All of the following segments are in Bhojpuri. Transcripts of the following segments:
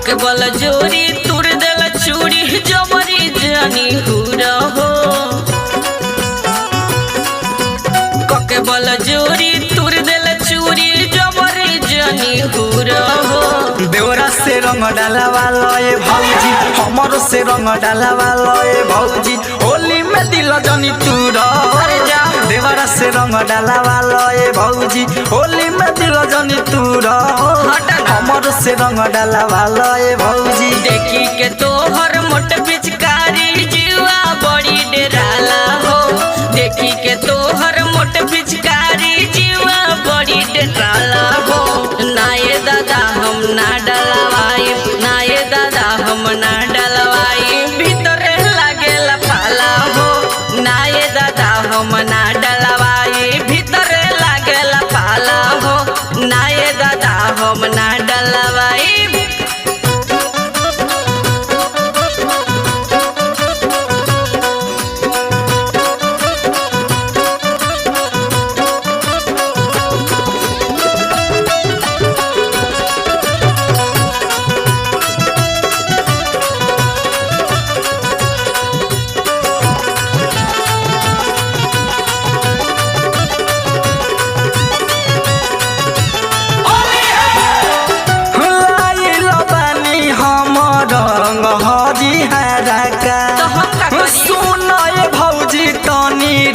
कके बल जोरी तुर देल चूड़ी जबरी जानी हुरा हो कके बल जोरी तुर देल चूड़ी जबरी जानी हुरा हो देवरा से रंग डालवा लए भौजी हमर से रंग डालवा लए भौजी होली में दिल जनी तूरा देवरा से रंग डालवा लए भौजी होली में दिल जनी तूरा हमर से रंग डालवा लए भौजी देखी के तोहर मोट पिचकारी जीवा बड़ी डेराला हो देखी के तोहर मोट पिचकारी जीवा बड़ी डेराला हो नाये दादा हम ना डलवाई नाये दादा हम ना डलवाई भीतर लागेला पाला हो नाये दादा हम ना डलवाई भीतर लागेला पाला हो नाये दादा हम ना डलवाई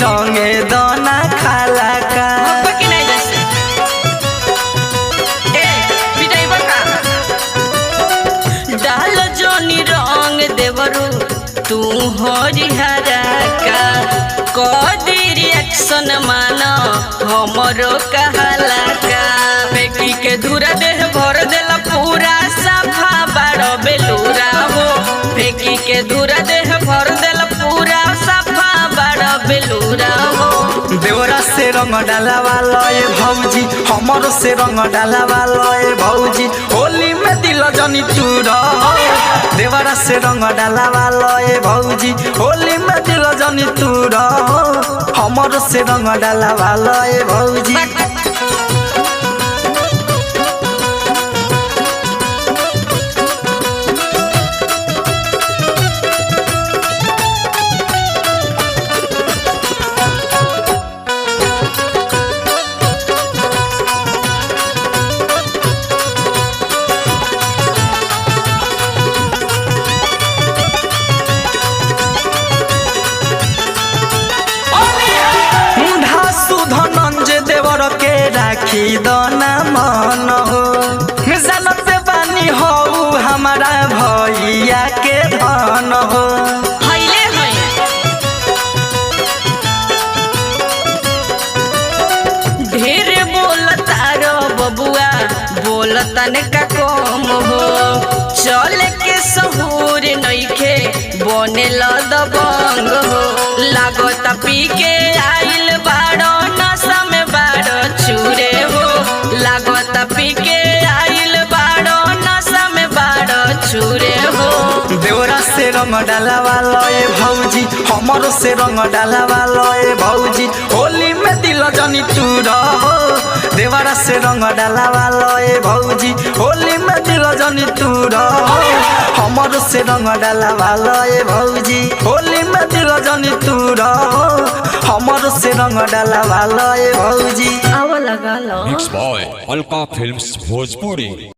रंगे दाना खाला का डाल जोनी रंग देवरू तू हरिहरा का कदी रिएक्शन माना हमरो कहला का बेटी के धुरा देह भर देला पूरा सफा बड़ बेलूरा हो बेटी के धुरा देह भर देला पूरा सफा बड़ बेलूरा हो देवरा से रंग डालवा लए भौजी हमर से रंग डालवा लए भौजी होली में दिल जनी तूरा देवरा से रंग डालवा लए भौजी होली में दिल जनी तूरा हमर से रंग डालवा लए भौजी के राखी दाना मन हो जनत बानी हो हमारा भैया के धन हो ढेर बोलता रो बबुआ बोलतन का कम हो चल के सहूर नइखे बने दबंग हो लागत पी के आइल बाड़ो नशा में बाड़ो चूरे हो लागत पी के आइल बाड़ो नशा में बाड़ो चूरे हो देवरा से रंग डालवा लए भौजी हमर से रंग डालवा लए भौजी होली में दिल जनी तूरा हो देवरा से रंग डालवा लए भौजी होली में दिल जनी तूरा हमर से रंग डालवा लए भौजी होली में दिल जनी तूरा हमर से रंग डालवा लए भौजी आवा लगा लो Mixed by Alka Films Bhojpuri।